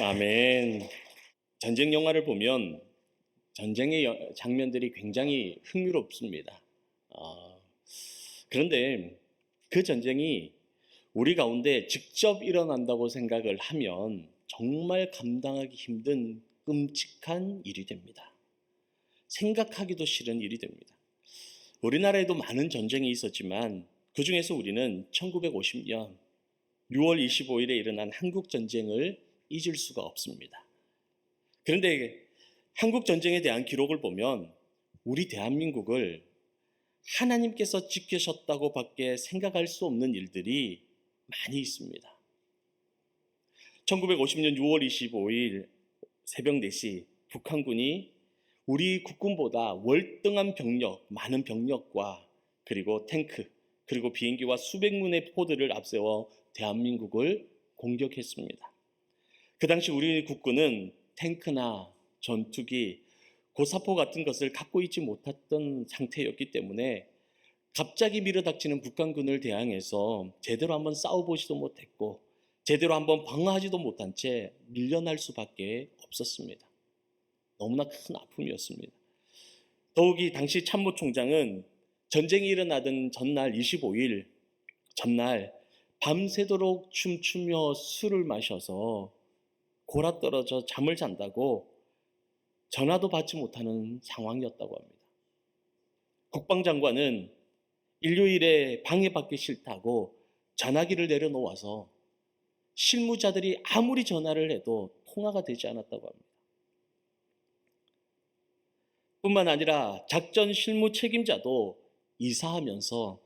아멘. 전쟁 영화를 보면 전쟁의 장면들이 굉장히 흥미롭습니다. 어, 그런데 그 전쟁이 우리 가운데 직접 일어난다고 생각을 하면 정말 감당하기 힘든 끔찍한 일이 됩니다. 생각하기도 싫은 일이 됩니다. 우리나라에도 많은 전쟁이 있었지만 그 중에서 우리는 1950년 6월 25일에 일어난 한국 전쟁을 잊을 수가 없습니다. 그런데 한국 전쟁에 대한 기록을 보면 우리 대한민국을 하나님께서 지키셨다고 밖에 생각할 수 없는 일들이 많이 있습니다. 1950년 6월 25일 새벽 4시 북한군이 우리 국군보다 월등한 병력, 많은 병력과 그리고 탱크, 그리고 비행기와 수백 문의 포들을 앞세워 대한민국을 공격했습니다. 그 당시 우리 국군은 탱크나 전투기, 고사포 같은 것을 갖고 있지 못했던 상태였기 때문에 갑자기 밀어닥치는 북한군을 대항해서 제대로 한번 싸워보지도 못했고 제대로 한번 방어하지도 못한 채 밀려날 수밖에 없었습니다. 너무나 큰 아픔이었습니다. 더욱이 당시 참모총장은 전쟁이 일어나던 전날 25일 전날 밤새도록 춤추며 술을 마셔서 골아떨어져 잠을 잔다고 전화도 받지 못하는 상황이었다고 합니다. 국방장관은 일요일에 방해받기 싫다고 전화기를 내려놓아서 실무자들이 아무리 전화를 해도 통화가 되지 않았다고 합니다. 뿐만 아니라 작전 실무 책임자도 이사하면서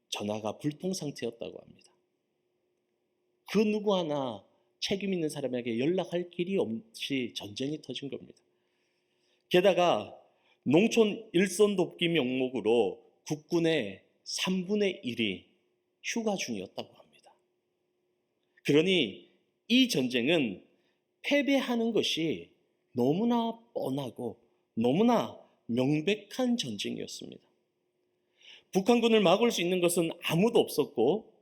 전화가 불통 상태였다고 합니다. 그 누구 하나 책임 있는 사람에게 연락할 길이 없이 전쟁이 터진 겁니다. 게다가 농촌 일선 돕기 명목으로 국군의 3분의 1이 휴가 중이었다고 합니다. 그러니 이 전쟁은 패배하는 것이 너무나 뻔하고 너무나 명백한 전쟁이었습니다. 북한군을 막을 수 있는 것은 아무도 없었고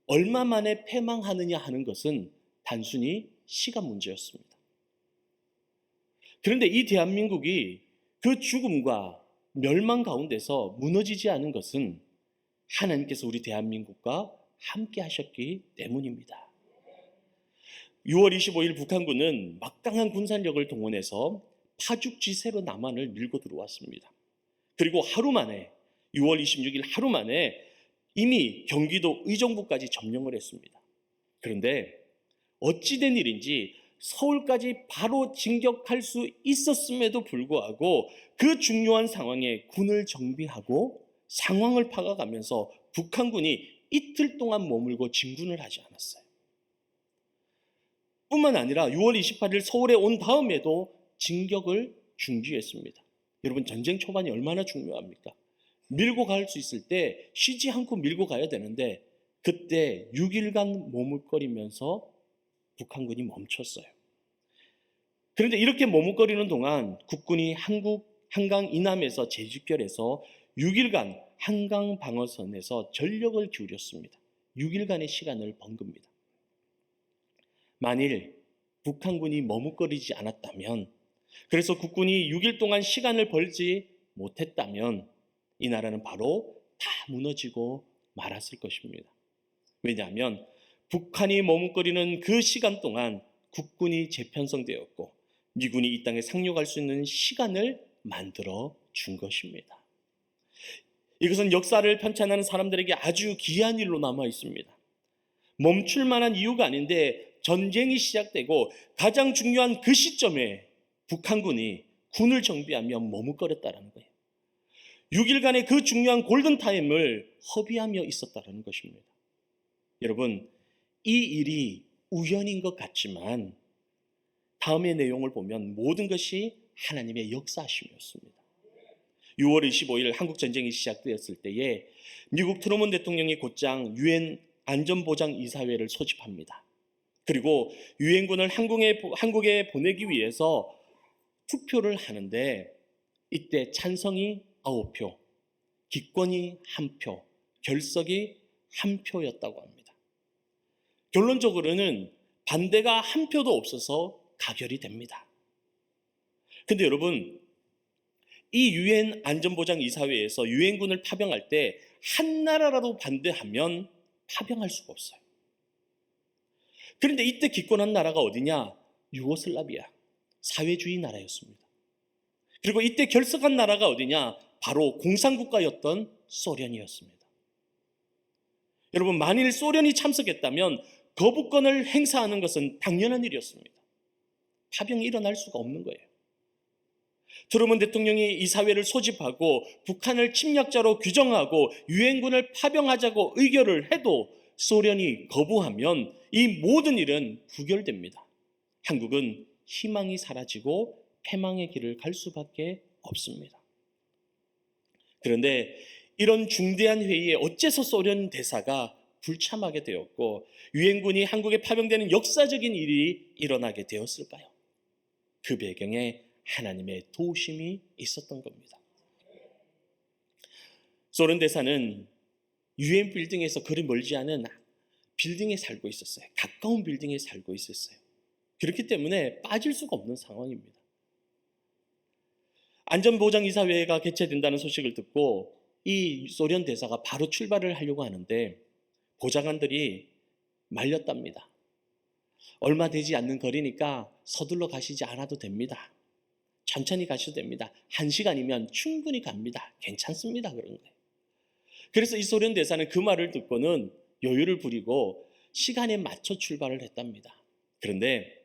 얼마 만에 패망하느냐 하는 것은 단순히 시간 문제였습니다. 그런데 이 대한민국이 그 죽음과 멸망 가운데서 무너지지 않은 것은 하나님께서 우리 대한민국과 함께 하셨기 때문입니다. 6월 25일 북한군은 막강한 군사력을 동원해서 파죽지세로 남한을 밀고 들어왔습니다. 그리고 하루 만에 6월 26일 하루 만에 이미 경기도 의정부까지 점령을 했습니다. 그런데 어찌된 일인지 서울까지 바로 진격할 수 있었음에도 불구하고 그 중요한 상황에 군을 정비하고 상황을 파악하면서 북한군이 이틀 동안 머물고 진군을 하지 않았어요. 뿐만 아니라 6월 28일 서울에 온 다음에도 진격을 중지했습니다. 여러분, 전쟁 초반이 얼마나 중요합니까? 밀고 갈 수 있을 때 쉬지 않고 밀고 가야 되는데 그때 6일간 머물거리면서 북한군이 멈췄어요. 그런데 이렇게 머뭇거리는 동안 국군이 한강 이남에서 재집결해서 6일간 한강 방어선에서 전력을 기울였습니다. 6일간의 시간을 번 겁니다. 만일 북한군이 머뭇거리지 않았다면, 그래서 국군이 6일 동안 시간을 벌지 못했다면 이 나라는 바로 다 무너지고 말았을 것입니다. 왜냐하면 북한이 머뭇거리는 그 시간 동안 국군이 재편성되었고 미군이 이 땅에 상륙할 수 있는 시간을 만들어 준 것입니다. 이것은 역사를 편찬하는 사람들에게 아주 귀한 일로 남아 있습니다. 멈출 만한 이유가 아닌데 전쟁이 시작되고 가장 중요한 그 시점에 북한군이 군을 정비하며 머뭇거렸다는 거예요. 6일간의 그 중요한 골든타임을 허비하며 있었다는 것입니다. 여러분, 이 일이 우연인 것 같지만 다음의 내용을 보면 모든 것이 하나님의 역사하심이었습니다. 6월 25일 한국전쟁이 시작되었을 때에 미국 트루먼 대통령이 곧장 유엔 안전보장이사회를 소집합니다. 그리고 유엔군을 한국에 보내기 위해서 투표를 하는데 이때 찬성이 9표, 기권이 1표, 결석이 1표였다고 합니다. 결론적으로는 반대가 한 표도 없어서 가결이 됩니다. 근데 여러분, 이 유엔 안전보장 이사회에서 유엔군을 파병할 때 한 나라라도 반대하면 파병할 수가 없어요. 그런데 이때 기권한 나라가 어디냐? 유고슬라비아, 사회주의 나라였습니다. 그리고 이때 결석한 나라가 어디냐? 바로 공산국가였던 소련이었습니다. 여러분, 만일 소련이 참석했다면 거부권을 행사하는 것은 당연한 일이었습니다. 파병이 일어날 수가 없는 거예요. 트루먼 대통령이 이 사회를 소집하고 북한을 침략자로 규정하고 유엔군을 파병하자고 의결을 해도 소련이 거부하면 이 모든 일은 부결됩니다. 한국은 희망이 사라지고 패망의 길을 갈 수밖에 없습니다. 그런데 이런 중대한 회의에 어째서 소련 대사가 불참하게 되었고 유엔군이 한국에 파병되는 역사적인 일이 일어나게 되었을까요? 그 배경에 하나님의 도우심이 있었던 겁니다. 소련 대사는 유엔 빌딩에서 그리 멀지 않은 빌딩에 살고 있었어요. 가까운 빌딩에 살고 있었어요. 그렇기 때문에 빠질 수가 없는 상황입니다. 안전보장이사회가 개최된다는 소식을 듣고 이 소련 대사가 바로 출발을 하려고 하는데 보좌관들이 말렸답니다. 얼마 되지 않는 거리니까 서둘러 가시지 않아도 됩니다. 천천히 가셔도 됩니다. 1시간이면 충분히 갑니다. 괜찮습니다. 그런 거예요. 그래서 이 소련 대사는 그 말을 듣고는 여유를 부리고 시간에 맞춰 출발을 했답니다. 그런데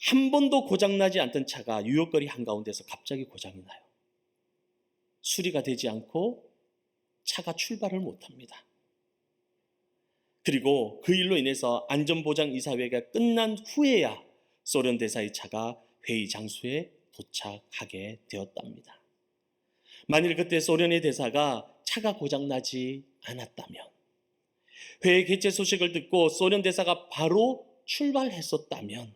한 번도 고장나지 않던 차가 뉴욕거리 한가운데서 갑자기 고장이 나요. 수리가 되지 않고 차가 출발을 못합니다. 그리고 그 일로 인해서 안전보장이사회가 끝난 후에야 소련 대사의 차가 회의 장소에 도착하게 되었답니다. 만일 그때 소련의 대사가 차가 고장나지 않았다면, 회의 개최 소식을 듣고 소련 대사가 바로 출발했었다면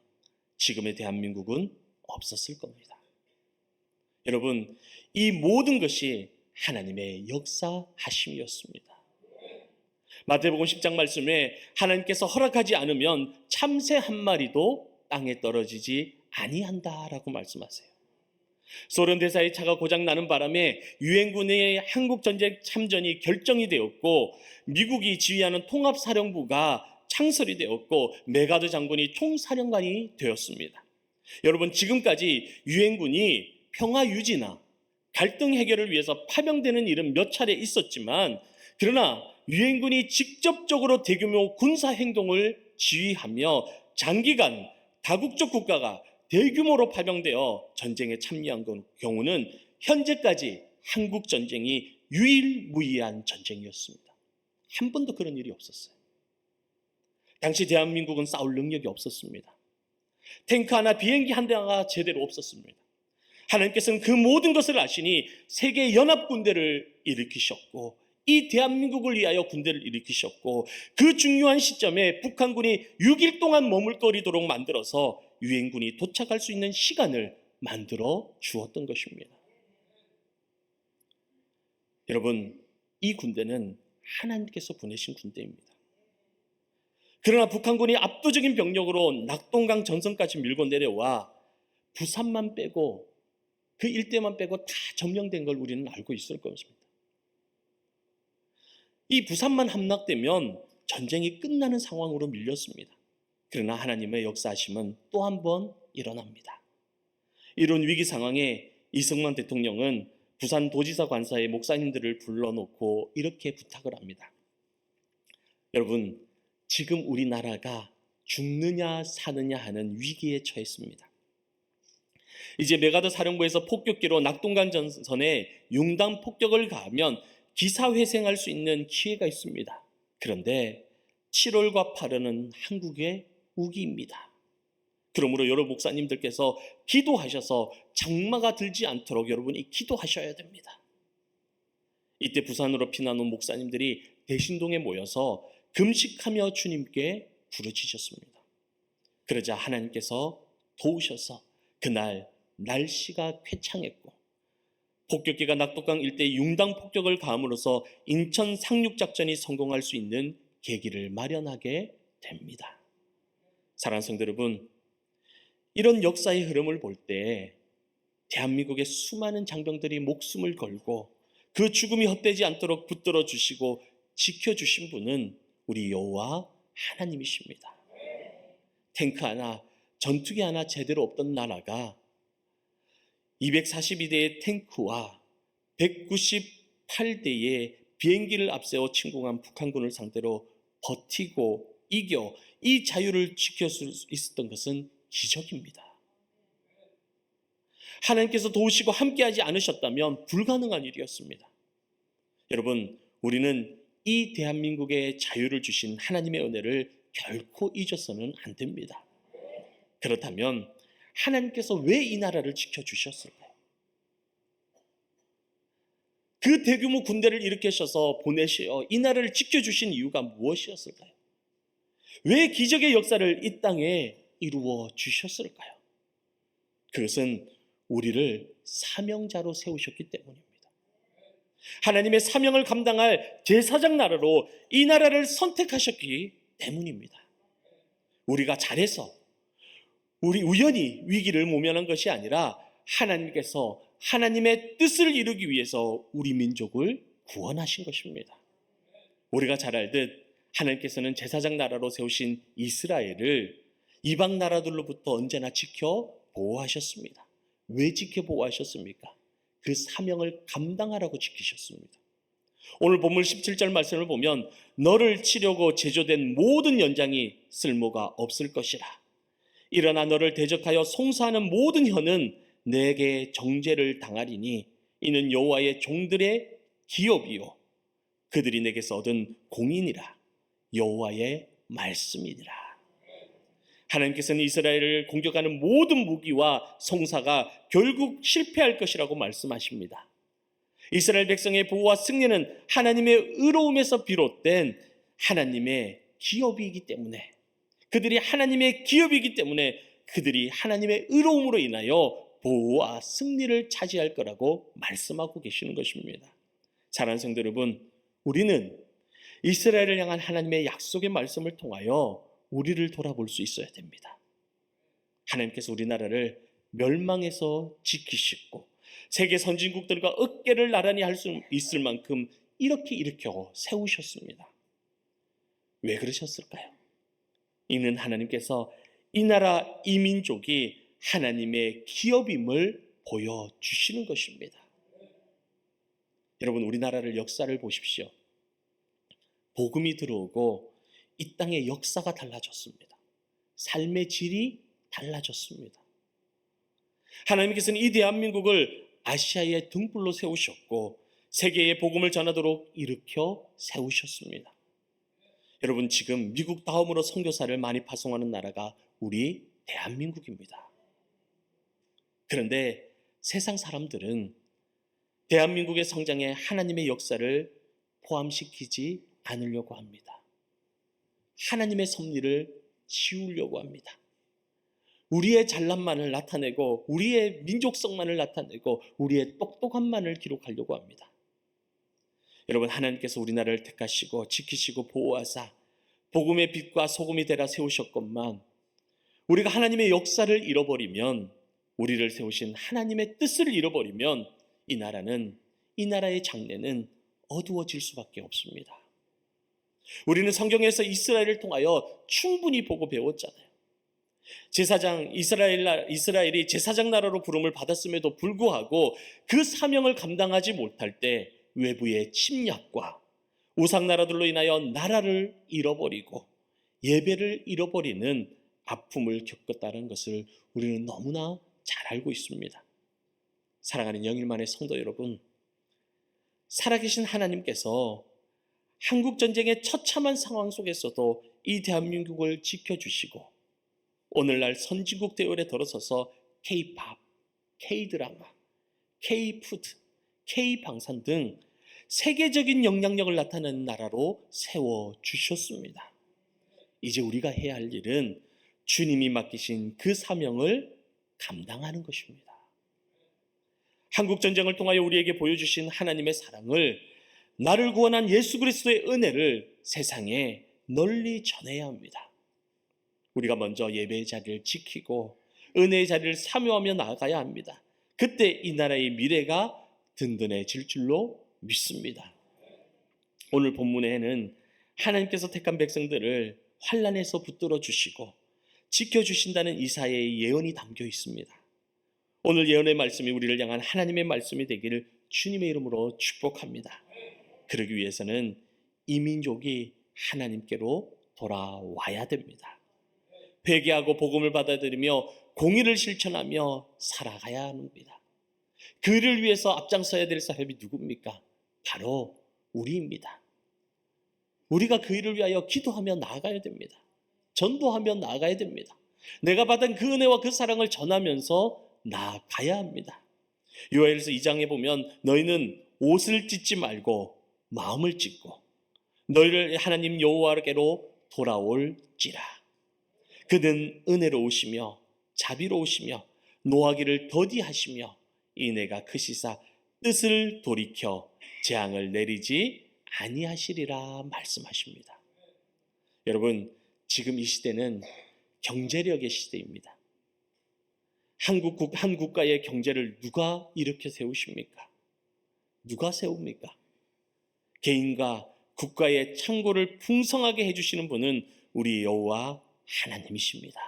지금의 대한민국은 없었을 겁니다. 여러분, 이 모든 것이 하나님의 역사하심이었습니다. 마태복음 10장 말씀에 하나님께서 허락하지 않으면 참새 한 마리도 땅에 떨어지지 아니한다라고 말씀하세요. 소련 대사의 차가 고장나는 바람에 유엔군의 한국전쟁 참전이 결정이 되었고 미국이 지휘하는 통합사령부가 창설이 되었고 메가드 장군이 총사령관이 되었습니다. 여러분, 지금까지 유엔군이 평화 유지나 갈등 해결을 위해서 파병되는 일은 몇 차례 있었지만 그러나 유엔군이 직접적으로 대규모 군사 행동을 지휘하며 장기간 다국적 국가가 대규모로 파병되어 전쟁에 참여한 경우는 현재까지 한국 전쟁이 유일무이한 전쟁이었습니다. 한 번도 그런 일이 없었어요. 당시 대한민국은 싸울 능력이 없었습니다. 탱크 하나, 비행기 한 대가 제대로 없었습니다. 하나님께서는 그 모든 것을 아시니 세계 연합 군대를 일으키셨고 이 대한민국을 위하여 군대를 일으키셨고 그 중요한 시점에 북한군이 6일 동안 머물거리도록 만들어서 유엔군이 도착할 수 있는 시간을 만들어 주었던 것입니다. 여러분, 이 군대는 하나님께서 보내신 군대입니다. 그러나 북한군이 압도적인 병력으로 낙동강 전선까지 밀고 내려와 부산만 빼고 그 일대만 빼고 다 점령된 걸 우리는 알고 있을 것입니다. 이 부산만 함락되면 전쟁이 끝나는 상황으로 밀렸습니다. 그러나 하나님의 역사하심은 또 한 번 일어납니다. 이런 위기 상황에 이승만 대통령은 부산 도지사 관사의 목사님들을 불러놓고 이렇게 부탁을 합니다. 여러분, 지금 우리나라가 죽느냐 사느냐 하는 위기에 처했습니다. 이제 메가드 사령부에서 폭격기로 낙동강 전선에 융단 폭격을 가하면 기사회생할 수 있는 기회가 있습니다. 그런데 7월과 8월은 한국의 우기입니다. 그러므로 여러 목사님들께서 기도하셔서 장마가 들지 않도록 여러분이 기도하셔야 됩니다. 이때 부산으로 피난온 목사님들이 대신동에 모여서 금식하며 주님께 부르짖으셨습니다. 그러자 하나님께서 도우셔서 그날 날씨가 쾌창했고 폭격기가 낙동강 일대 융단 폭격을 가함으로써 인천 상륙작전이 성공할 수 있는 계기를 마련하게 됩니다. 사랑하는 성도 여러분, 이런 역사의 흐름을 볼 때 대한민국의 수많은 장병들이 목숨을 걸고 그 죽음이 헛되지 않도록 붙들어 주시고 지켜주신 분은 우리 여호와 하나님이십니다. 탱크 하나, 전투기 하나 제대로 없던 나라가 242대의 탱크와 198대의 비행기를 앞세워 침공한 북한군을 상대로 버티고 이겨 이 자유를 지킬 수 있었던 것은 기적입니다. 하나님께서 도우시고 함께하지 않으셨다면 불가능한 일이었습니다. 여러분, 우리는 이 대한민국의 자유를 주신 하나님의 은혜를 결코 잊어서는 안 됩니다. 그렇다면 하나님께서 왜 이 나라를 지켜주셨을까요? 그 대규모 군대를 일으키셔서 보내시어 이 나라를 지켜주신 이유가 무엇이었을까요? 왜 기적의 역사를 이 땅에 이루어 주셨을까요? 그것은 우리를 사명자로 세우셨기 때문입니다. 하나님의 사명을 감당할 제사장 나라로 이 나라를 선택하셨기 때문입니다. 우리가 잘해서 우리 우연히 위기를 모면한 것이 아니라 하나님께서 하나님의 뜻을 이루기 위해서 우리 민족을 구원하신 것입니다. 우리가 잘 알듯 하나님께서는 제사장 나라로 세우신 이스라엘을 이방 나라들로부터 언제나 지켜 보호하셨습니다. 왜 지켜 보호하셨습니까? 그 사명을 감당하라고 지키셨습니다. 오늘 본문 17절 말씀을 보면 너를 치려고 제조된 모든 연장이 쓸모가 없을 것이라. 일어나 너를 대적하여 송사하는 모든 혀는 내게 정죄를 당하리니 이는 여호와의 종들의 기업이요 그들이 내게서 얻은 공인이라. 여호와의 말씀이니라. 하나님께서는 이스라엘을 공격하는 모든 무기와 송사가 결국 실패할 것이라고 말씀하십니다. 이스라엘 백성의 보호와 승리는 하나님의 의로움에서 비롯된 하나님의 기업이기 때문에, 그들이 하나님의 기업이기 때문에 그들이 하나님의 의로움으로 인하여 보호와 승리를 차지할 거라고 말씀하고 계시는 것입니다. 사랑하는 성도 여러분, 우리는 이스라엘을 향한 하나님의 약속의 말씀을 통하여 우리를 돌아볼 수 있어야 됩니다. 하나님께서 우리나라를 멸망에서 지키시고 세계 선진국들과 어깨를 나란히 할 수 있을 만큼 이렇게 일으켜 세우셨습니다. 왜 그러셨을까요? 이는 하나님께서 이 나라 이 민족이 하나님의 기업임을 보여주시는 것입니다. 여러분, 우리나라를 역사를 보십시오. 복음이 들어오고 이 땅의 역사가 달라졌습니다. 삶의 질이 달라졌습니다. 하나님께서는 이 대한민국을 아시아의 등불로 세우셨고 세계에 복음을 전하도록 일으켜 세우셨습니다. 여러분, 지금 미국 다음으로 선교사를 많이 파송하는 나라가 우리 대한민국입니다. 그런데 세상 사람들은 대한민국의 성장에 하나님의 역사를 포함시키지 않으려고 합니다. 하나님의 섭리를 지우려고 합니다. 우리의 잘난만을 나타내고 우리의 민족성만을 나타내고 우리의 똑똑함만을 기록하려고 합니다. 여러분, 하나님께서 우리나라를 택하시고 지키시고 보호하사 복음의 빛과 소금이 되라 세우셨건만 우리가 하나님의 역사를 잃어버리면, 우리를 세우신 하나님의 뜻을 잃어버리면 이 나라의 장래는 어두워질 수밖에 없습니다. 우리는 성경에서 이스라엘을 통하여 충분히 보고 배웠잖아요. 이스라엘이 제사장 나라로 부름을 받았음에도 불구하고 그 사명을 감당하지 못할 때 외부의 침략과 우상 나라들로 인하여 나라를 잃어버리고 예배를 잃어버리는 아픔을 겪었다는 것을 우리는 너무나 잘 알고 있습니다. 사랑하는 영일만의 성도 여러분, 살아계신 하나님께서 한국전쟁의 처참한 상황 속에서도 이 대한민국을 지켜주시고 오늘날 선진국 대열에 들어서서 K-팝, K-드라마, K-푸드, K-방산 등 세계적인 영향력을 나타내는 나라로 세워주셨습니다. 이제 우리가 해야 할 일은 주님이 맡기신 그 사명을 감당하는 것입니다. 한국전쟁을 통하여 우리에게 보여주신 하나님의 사랑을, 나를 구원한 예수 그리스도의 은혜를 세상에 널리 전해야 합니다. 우리가 먼저 예배의 자리를 지키고 은혜의 자리를 사모하며 나아가야 합니다. 그때 이 나라의 미래가 든든해질 줄로 믿습니다. 오늘 본문에는 하나님께서 택한 백성들을 환난에서 붙들어 주시고 지켜주신다는 이사야의 예언이 담겨 있습니다. 오늘 예언의 말씀이 우리를 향한 하나님의 말씀이 되기를 주님의 이름으로 축복합니다. 그러기 위해서는 이 민족이 하나님께로 돌아와야 됩니다. 회개하고 복음을 받아들이며 공의를 실천하며 살아가야 합니다. 그를 위해서 앞장서야 될 사람이 누굽니까? 바로 우리입니다. 우리가 그 일을 위하여 기도하며 나아가야 됩니다. 전도하며 나아가야 됩니다. 내가 받은 그 은혜와 그 사랑을 전하면서 나아가야 합니다. 요엘서 2장에 보면 너희는 옷을 찢지 말고 마음을 찢고 너희를 하나님 여호와께로 돌아올지라. 그는 은혜로우시며 자비로우시며 노하기를 더디하시며 이내가 크시사 뜻을 돌이켜 재앙을 내리지 아니하시리라 말씀하십니다. 여러분, 지금 이 시대는 경제력의 시대입니다. 한 국가의 경제를 누가 일으켜 세우십니까? 누가 세웁니까? 개인과 국가의 창고를 풍성하게 해주시는 분은 우리 여호와 하나님이십니다.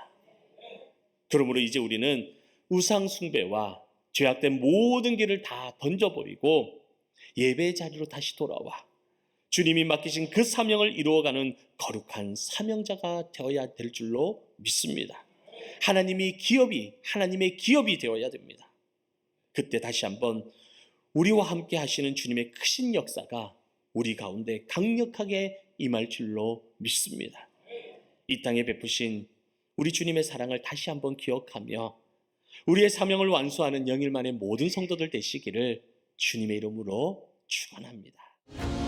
그러므로 이제 우리는 우상 숭배와 죄악된 모든 길을 다 던져버리고 예배의 자리로 다시 돌아와 주님이 맡기신 그 사명을 이루어가는 거룩한 사명자가 되어야 될 줄로 믿습니다. 하나님의 기업이 되어야 됩니다. 그때 다시 한번 우리와 함께 하시는 주님의 크신 역사가 우리 가운데 강력하게 임할 줄로 믿습니다. 이 땅에 베푸신 우리 주님의 사랑을 다시 한번 기억하며 우리의 사명을 완수하는 영일만의 모든 성도들 되시기를 주님의 이름으로 축원합니다.